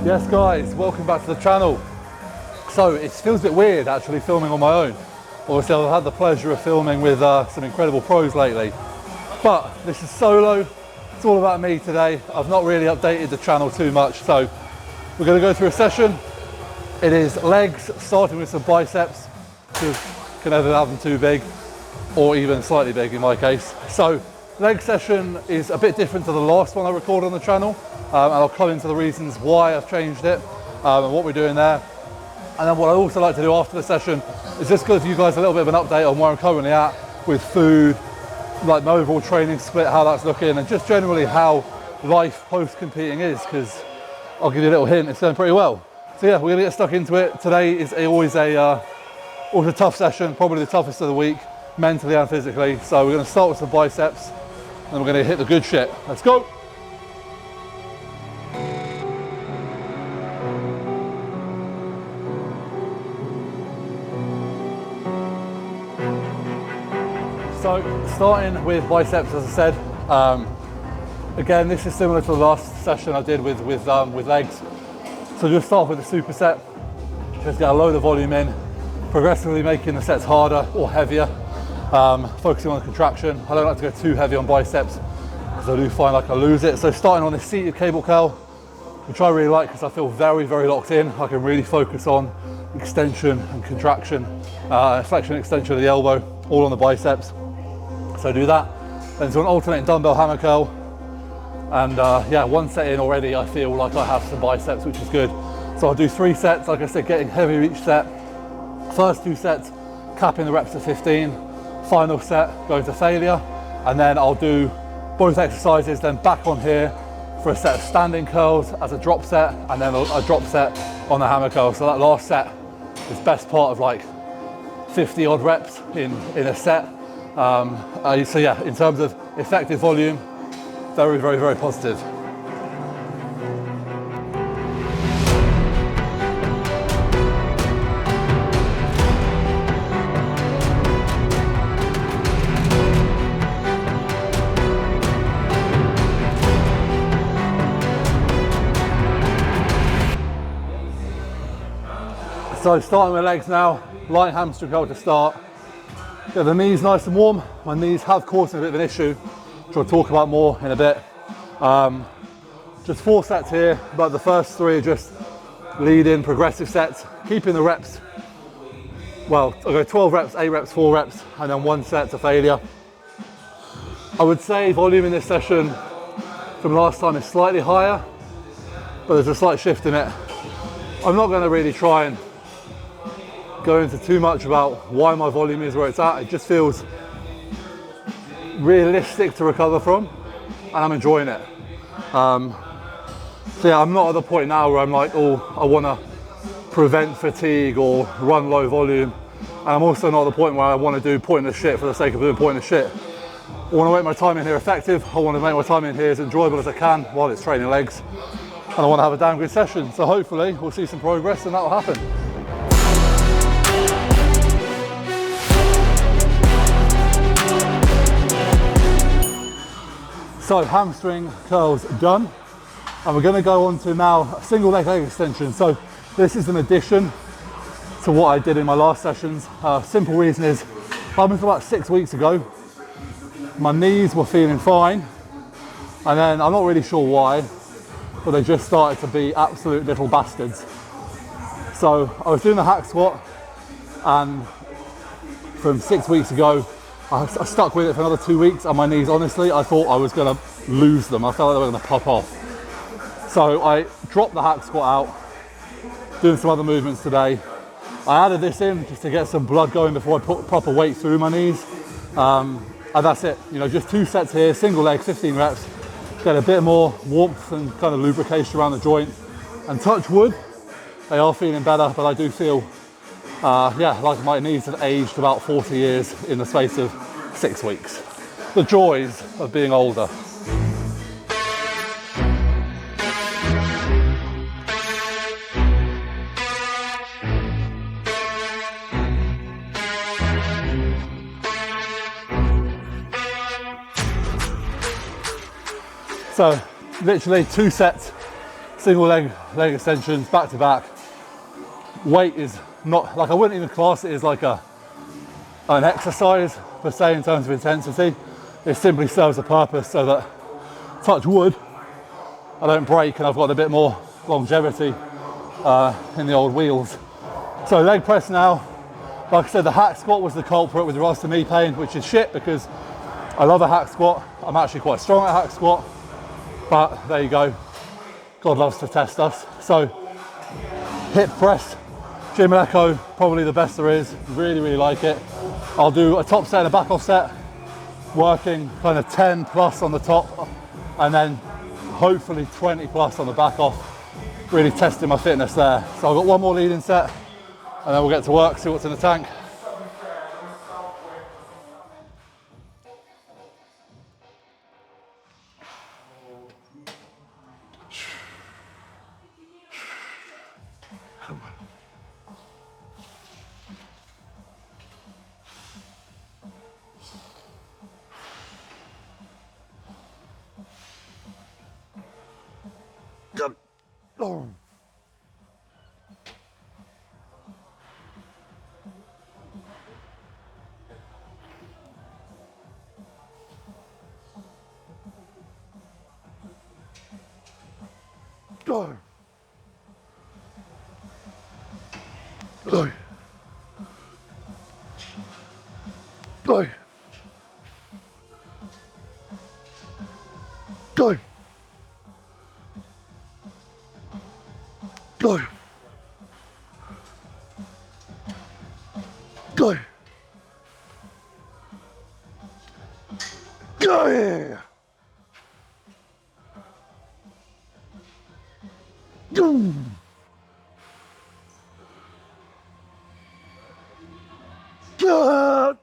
Yes guys, welcome back to the channel. So it feels a bit weird actually filming on my own. Obviously I've had the pleasure of filming with some incredible pros lately, but this is solo. It's all about me today. I've not really updated the channel too much, so we're going to go through a session. It is legs, starting with some biceps, because you can either have them too big or even slightly big in my case. So leg session is a bit different to the last one I recorded on the channel, and I'll come into the reasons why I've changed it and what we're doing there. And then what I also like to do after the session is just give you guys a little bit of an update on where I'm currently at with food, like my overall training split, how that's looking, and just generally how life post-competing is, because I'll give you a little hint, it's going pretty well. So yeah, we're going to get stuck into it. Today is always a tough session, probably the toughest of the week, mentally and physically. So we're going to start with some biceps, and we're going to hit the good shit. Let's go. So starting with biceps, as I said, again, this is similar to the last session I did with legs. So just start with a superset, just get a load of volume in, progressively making the sets harder or heavier, focusing on the contraction. I don't like to go too heavy on biceps because I do find like I lose it. So starting on this seated cable curl, which I really like because I feel very, very locked in. I can really focus on extension and contraction, flexion and extension of the elbow, all on the biceps. So do that. Then to an alternating dumbbell hammer curl. And yeah, one set in already, I feel like I have some biceps, which is good. So I'll do 3 sets, like I said, getting heavier each set. First 2 sets, capping the reps to 15. Final set, going to failure. And then I'll do both exercises, then back on here for a set of standing curls as a drop set, and then a drop set on the hammer curl. So that last set is best part of like 50 odd reps in a set. So yeah, in terms of effective volume, very, very, very positive. So starting with legs now, light hamstring curl to start. Get the knees nice and warm. My knees have caused a bit of an issue, which I'll talk about more in a bit. Just 4 sets here, but the first 3 are just lead-in progressive sets, keeping the reps. Well, I'll go 12 reps, 8 reps, 4 reps, and then 1 set to failure. I would say volume in this session from last time is slightly higher, but there's a slight shift in it. I'm not going to really try and go into too much about why my volume is where it's at. It just feels realistic to recover from, and I'm enjoying it. So yeah, I'm not at the point now where I'm like, oh, I want to prevent fatigue or run low volume, and I'm also not at the point where I want to do pointless shit for the sake of doing pointless shit. I want to make my time in here effective. I want to make my time in here as enjoyable as I can while it's training legs, and I want to have a damn good session. So hopefully we'll see some progress, and that will happen. So hamstring curls done, and we're going to go on to now a single leg extension. So this is an addition to what I did in my last sessions. Simple reason is, up until about 6 weeks ago, my knees were feeling fine, and then I'm not really sure why, but they just started to be absolute little bastards. So I was doing the hack squat, and from 6 weeks ago, I stuck with it for another 2 weeks, and my knees, honestly, I thought I was going to lose them. I felt like they were going to pop off. So I dropped the hack squat out, doing some other movements today. I added this in just to get some blood going before I put proper weight through my knees. And that's it. You know, just 2 sets here, single leg, 15 reps. Get a bit more warmth and kind of lubrication around the joint. And touch wood, they are feeling better, but I do feel yeah, like my knees have aged about 40 years in the space of 6 weeks. The joys of being older. So literally 2 sets single leg extensions back to back. Weight is not, like I wouldn't even class it as like an exercise per se in terms of intensity. It simply serves a purpose so that, touch wood, I don't break and I've got a bit more longevity in the old wheels. So leg press now. Like I said, the hack squat was the culprit with regards to knee pain, which is shit because I love a hack squat. I'm actually quite strong at a hack squat, but there you go. God loves to test us. So hip press, Jim and Echo, probably the best there is. Really, really like it. I'll do a top set and a back off set, working kind of 10 plus on the top, and then hopefully 20 plus on the back off, really testing my fitness there. So I've got one more leading set, and then we'll get to work, see what's in the tank. Oh. Go. Go. Go. Go. Go. Go. Go. Yeah. Go. Go.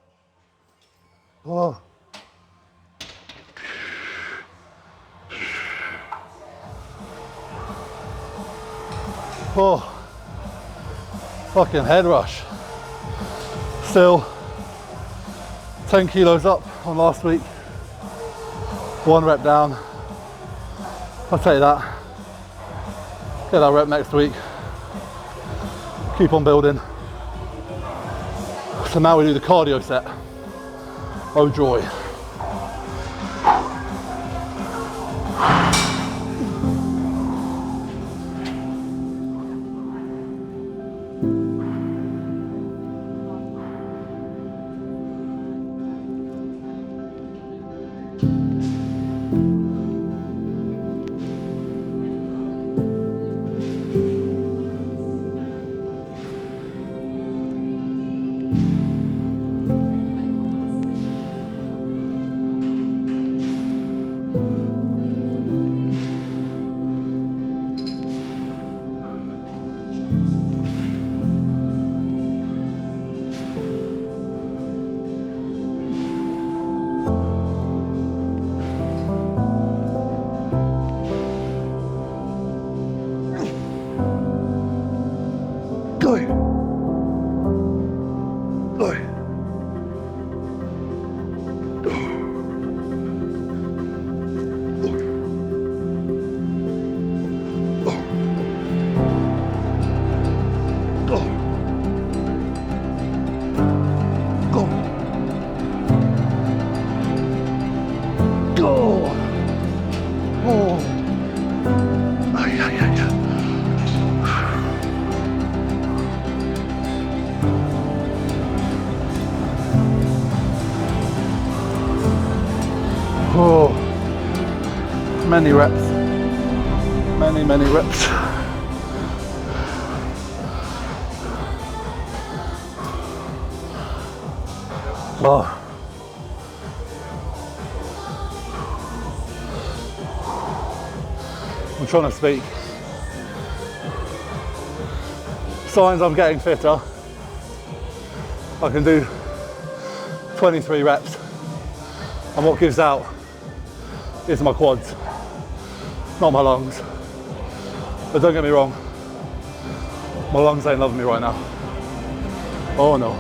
Oh. Oh. Fucking head rush. Still 10 kilos up on last week. 1 rep down. I'll take that. Get that rep next week. Keep on building. So now we do the cardio set. Oh joy. Oh, many reps, many reps. Oh. I'm trying to speak. Signs I'm getting fitter. I can do 23 reps. And what gives out is my quads, not my lungs. But don't get me wrong, my lungs ain't loving me right now. Oh no.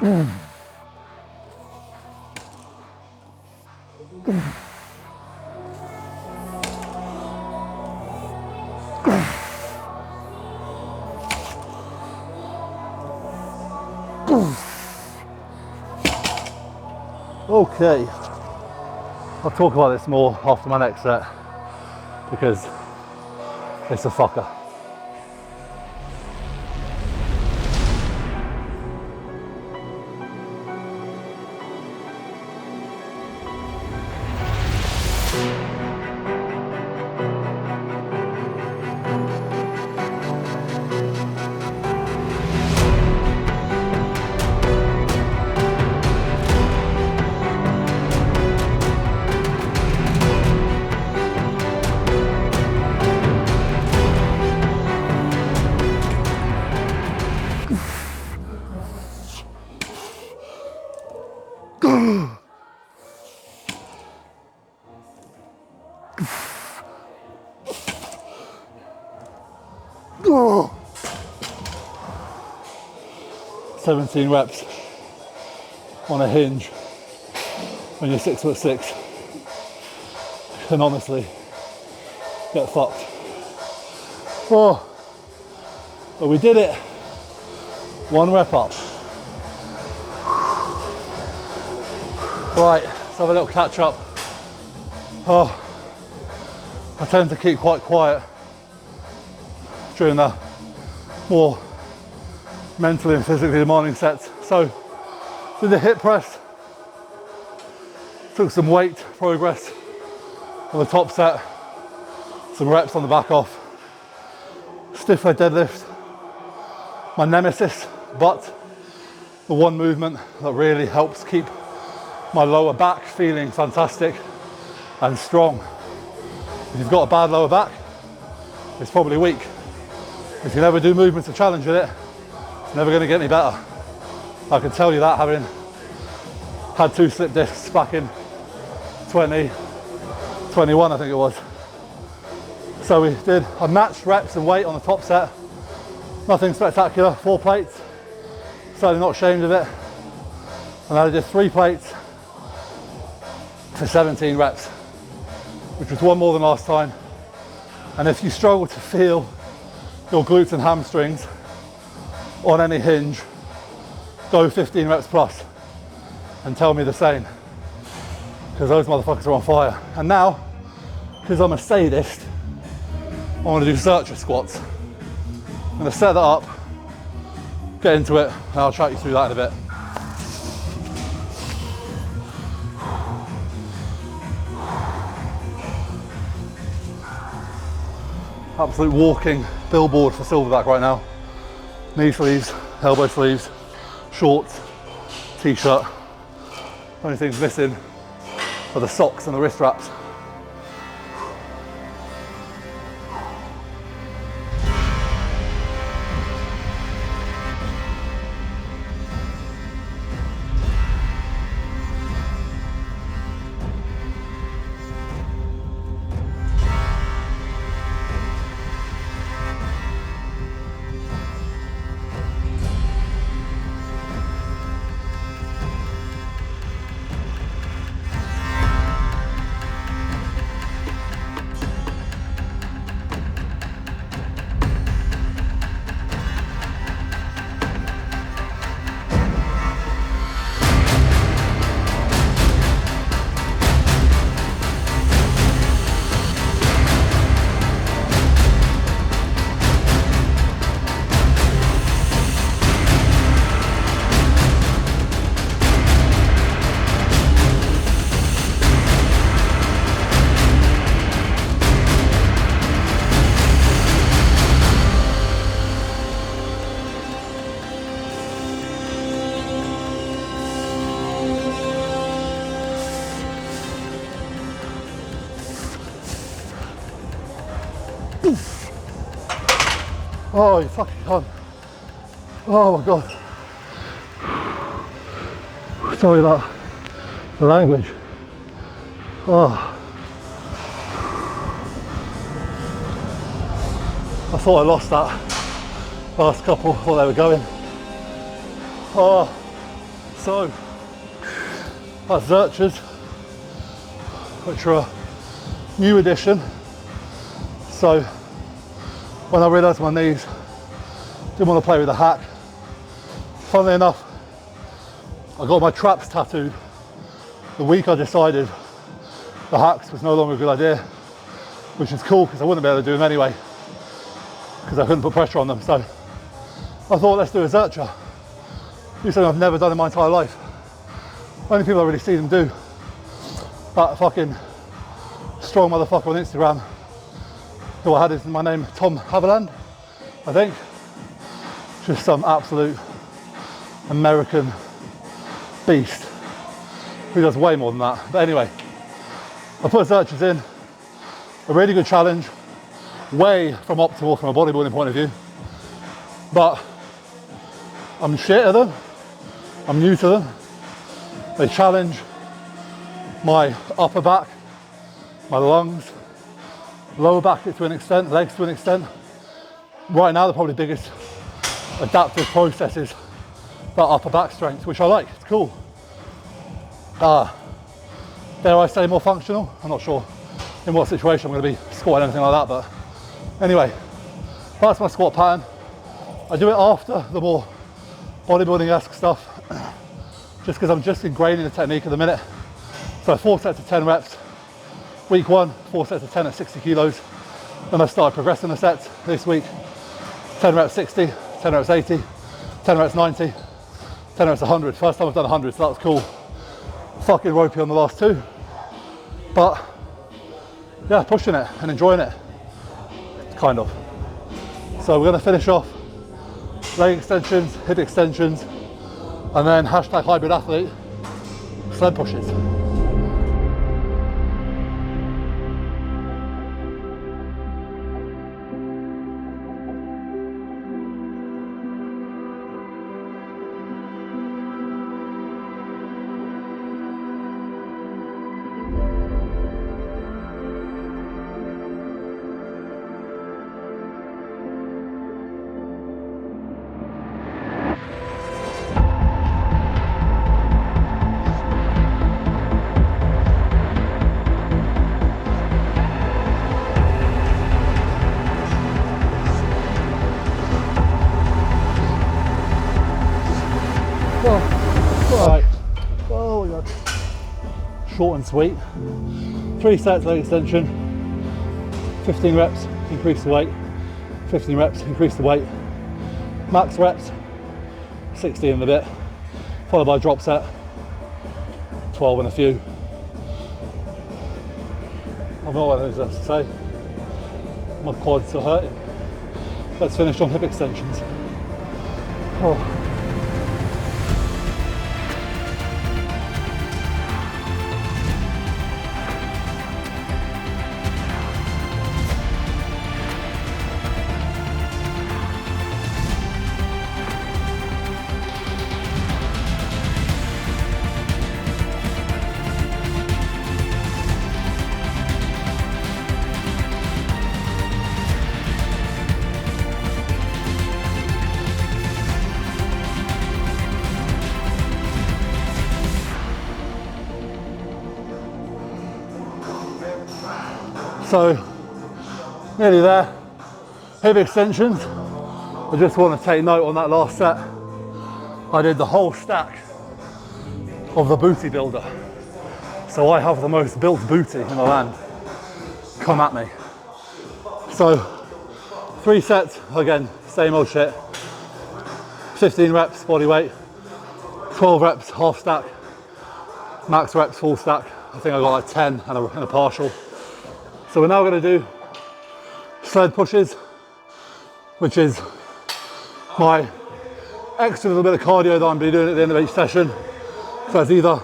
Okay, I'll talk about this more after my next set because it's a fucker. Oh. 17 reps on a hinge when you're 6'6" can honestly get fucked. Oh, but we did it. 1 rep up. Right, let's have a little catch up. Oh, I tend to keep quite quiet during the more mentally and physically demanding sets. So did the hip press, took some weight progress on the top set, some reps on the back off, stiff leg deadlift, my nemesis, but the one movement that really helps keep my lower back feeling fantastic and strong. If you've got a bad lower back, it's probably weak. If you never do movements to challenge with it, it's never going to get any better. I can tell you that, having had 2 slip discs back in 2021, I think it was. So we did a matched reps and weight on the top set. Nothing spectacular, 4 plates. Certainly not ashamed of it. And I did 3 plates for 17 reps, which was 1 more than last time. And if you struggle to feel your glutes and hamstrings on any hinge, go 15 reps plus and tell me the same, because those motherfuckers are on fire. And now, because I'm a sadist, I want to do Zercher squats. I'm going to set that up, get into it, and I'll chat you through that in a bit. Absolute walking billboard for Silverback right now. Knee sleeves, elbow sleeves, shorts, t-shirt. Only things missing are the socks and the wrist wraps. Oh, you fucking cunt. Oh my God. Sorry about the language. Oh. I thought I lost that last couple, thought they were going. Oh, So, that's Zerchers, which are a new addition. So, when I realised my knees didn't want to play with the hack, funnily enough, I got my traps tattooed the week I decided the hacks was no longer a good idea, which is cool because I wouldn't be able to do them anyway because I couldn't put pressure on them. So I thought, let's do a Zercher. Do something I've never done in my entire life. Only people I really see them do. That fucking strong motherfucker on Instagram who I had his my name, Tom Haviland, I think. Just some absolute American beast who does way more than that. But anyway, I put Zerchers in, a really good challenge, way from optimal from a bodybuilding point of view, but I'm shit at them, I'm new to them. They challenge my upper back, my lungs, lower back to an extent, legs to an extent. Right now, the probably biggest adaptive process is that upper back strength, which I like, it's cool. Dare I say more functional? I'm not sure in what situation I'm going to be squatting anything like that, but anyway, that's my squat pattern. I do it after the more bodybuilding-esque stuff, just because I'm just ingraining the technique at the minute. So 4 sets of 10 reps. Week 1, 4 sets of 10 at 60 kilos. Then I started progressing the sets this week. 10 reps 60, 10 reps 80, 10 reps 90, 10 reps 100. First time I've done 100, so that was cool. Fucking ropey on the last 2. But yeah, pushing it and enjoying it, kind of. So we're gonna finish off leg extensions, hip extensions, and then hashtag hybrid athlete, sled pushes. Right. Oh my god. Short and sweet. 3 sets leg extension. 15 reps, increase the weight. 15 reps, increase the weight. Max reps, 60 and a bit. Followed by a drop set. 12 and a few. I've not what else to say. My quad's still hurting. Let's finish on hip extensions. Oh. So, nearly there. Hip extensions. I just want to take note on that last set. I did the whole stack of the Bodybuilder. So I have the most built booty in the land. Come at me. So, 3 sets, again, same old shit. 15 reps body weight, 12 reps half stack, max reps full stack. I think I got like 10 and a partial. So we're now going to do sled pushes, which is my extra little bit of cardio that I'm going to be doing at the end of each session. So it's either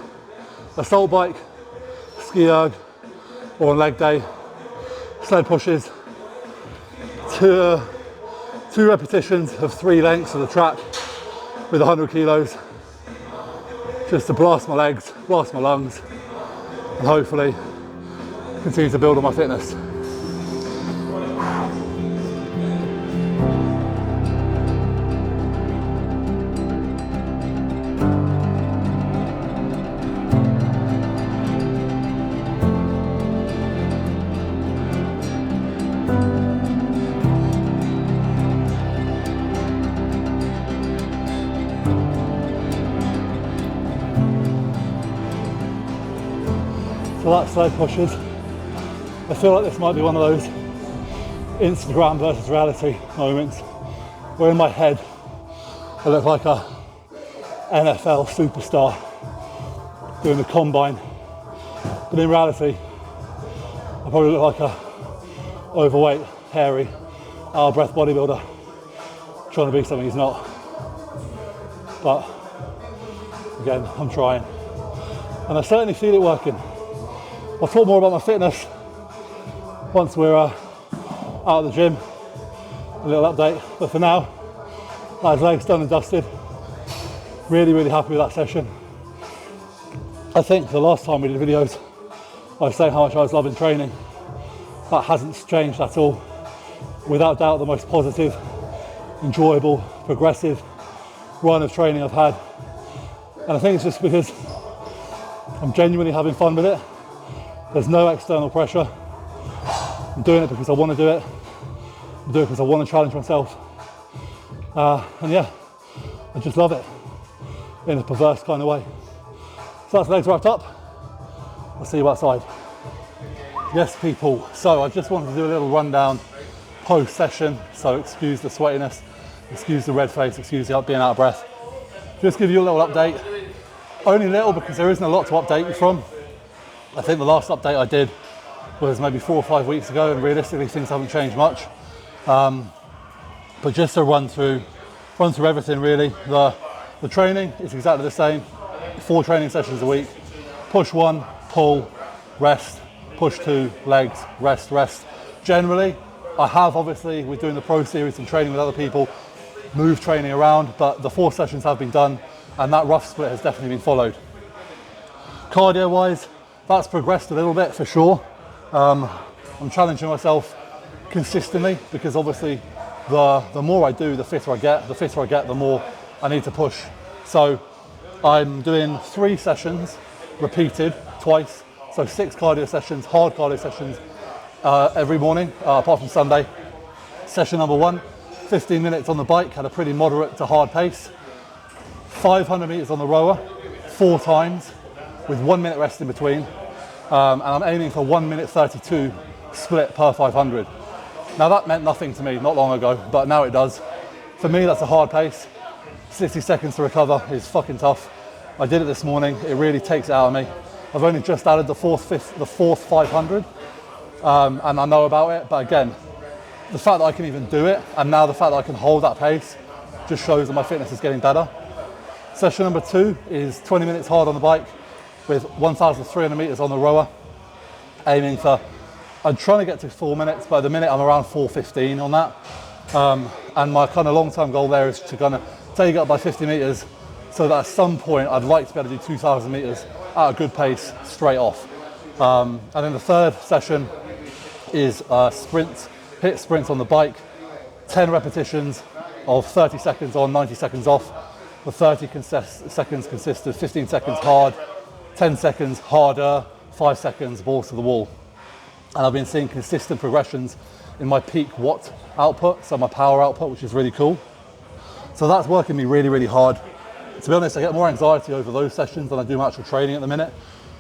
assault bike, ski erg, or on leg day. Sled pushes, two repetitions of 3 lengths of the track with 100 kilos, just to blast my legs, blast my lungs, and hopefully continue to build on my fitness. So that's leg pushes. I feel like this might be one of those Instagram versus reality moments where in my head I look like a NFL superstar doing the combine, but in reality I probably look like a overweight, hairy, out of breath bodybuilder trying to be something he's not. But again, I'm trying, and I certainly feel it working. I'll talk more about my fitness once we're out of the gym, a little update, but for now, that's legs done and dusted. Really, really happy with that session. I think the last time we did videos, I was saying how much I was loving training. That hasn't changed at all. Without doubt, the most positive, enjoyable, progressive run of training I've had. And I think it's just because I'm genuinely having fun with it. There's no external pressure. I'm doing it because I want to do it. I'm doing it because I want to challenge myself. And yeah, I just love it in a perverse kind of way. So that's legs wrapped up. I'll see you outside. Yes, people. So I just wanted to do a little rundown post-session. So excuse the sweatiness, excuse the red face, excuse the being out of breath. Just give you a little update. Only little because there isn't a lot to update you from. I think the last update I did was maybe 4 or 5 weeks ago, and realistically things haven't changed much. But just to run through everything really. The training is exactly the same. 4 training sessions a week. Push 1, pull, rest. Push 2, legs, rest, rest. Generally, I have obviously, we're doing the Pro Series and training with other people, move training around, but the 4 sessions have been done, and that rough split has definitely been followed. Cardio wise, that's progressed a little bit for sure. I'm challenging myself consistently because obviously the more I do, the fitter I get. The fitter I get, the more I need to push. So I'm doing 3 sessions repeated twice. So 6 cardio sessions, hard cardio sessions every morning, apart from Sunday. Session number 1, 15 minutes on the bike, had a pretty moderate to hard pace. 500 meters on the rower, 4 times, with 1 minute rest in between. And I'm aiming for 1 minute 32 split per 500. Now that meant nothing to me not long ago, but now it does. For me, that's a hard pace. 60 seconds to recover is fucking tough. I did it this morning. It really takes it out of me. I've only just added the fourth 500, and I know about it. But again, the fact that I can even do it, and now the fact that I can hold that pace, just shows that my fitness is getting better. Session number 2 is 20 minutes hard on the bike with 1,300 meters on the rower. Aiming for, I'm trying to get to 4 minutes, but at the minute I'm around 4:15 on that. And my kind of long-term goal there is to kind of take it up by 50 meters, so that at some point I'd like to be able to do 2,000 meters at a good pace straight off. And then the 3rd session is sprints, hit sprints on the bike, 10 repetitions of 30 seconds on, 90 seconds off. The 30 seconds consist of 15 seconds hard, 10 seconds harder, 5 seconds balls to the wall. And I've been seeing consistent progressions in my peak watt output, so my power output, which is really cool. So that's working me really, really hard. To be honest, I get more anxiety over those sessions than I do my actual training at the minute.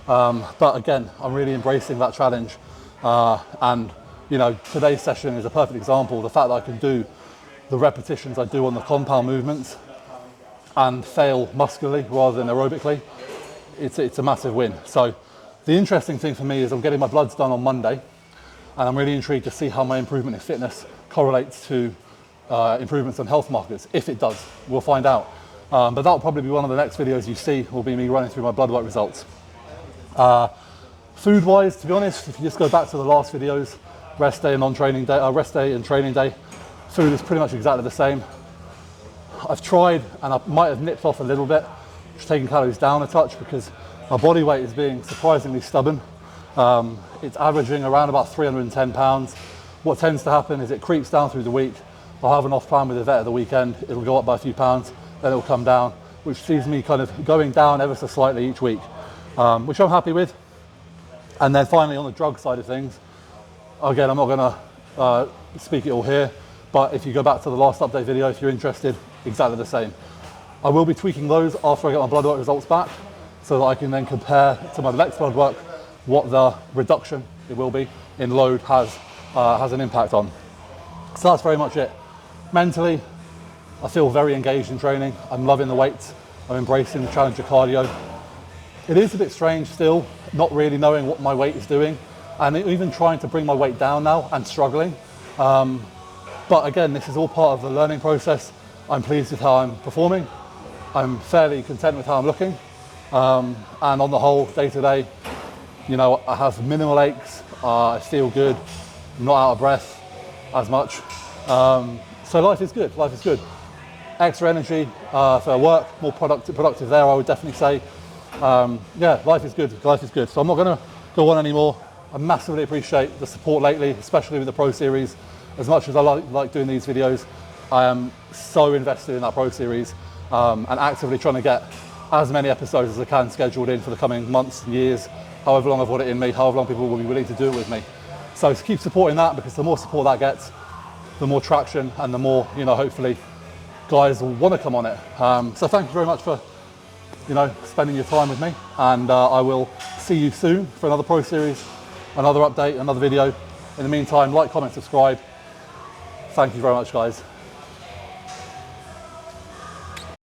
But again, I'm really embracing that challenge. And you know, today's session is a perfect example. The fact that I can do the repetitions I do on the compound movements and fail muscularly rather than aerobically, it's a massive win. So the interesting thing for me is I'm getting my bloods done on Monday, and I'm really intrigued to see how my improvement in fitness correlates to improvements on health markers. If it does, we'll find out. But that'll probably be one of the next videos you see, will be me running through my blood work results. Food wise, to be honest, if you just go back to the last videos, rest day and non-training day, rest day and training day, food is pretty much exactly the same. I've tried, and I might have nipped off a little bit, just taking calories down a touch because my body weight is being surprisingly stubborn. It's averaging around about 310 pounds. What tends to happen is it creeps down through the week. I'll have an off plan with the vet at the weekend. It'll go up by a few pounds, then it'll come down, which sees me kind of going down ever so slightly each week, which I'm happy with. And then finally on the drug side of things, again, I'm not gonna speak it all here, but if you go back to the last update video, if you're interested, exactly the same. I will be tweaking those after I get my blood work results back, so that I can then compare to my next blood work what the reduction, it will be, in load has an impact on. So that's very much it. Mentally, I feel very engaged in training. I'm loving the weights. I'm embracing the challenge of cardio. It is a bit strange still, not really knowing what my weight is doing, and even trying to bring my weight down now and struggling. But again, this is all part of the learning process. I'm pleased with how I'm performing. I'm fairly content with how I'm looking. And on the whole, day to day, you know, I have minimal aches. I feel good. I'm not out of breath as much. So life is good. Life is good. Extra energy for work, more productive there, I would definitely say. Yeah, life is good. Life is good. So I'm not going to go on anymore. I massively appreciate the support lately, especially with the Pro Series. As much as I like doing these videos, I am so invested in that Pro Series and actively trying to get as many episodes as I can scheduled in for the coming months and years, however long I've got it in me, however long people will be willing to do it with me. So keep supporting that, because the more support that gets, the more traction and the more, you know, hopefully guys will want to come on it. So thank you very much for, you know, spending your time with me, and I will see you soon for another Pro Series, another update, another video. In the meantime, like, comment, subscribe. Thank you very much, guys.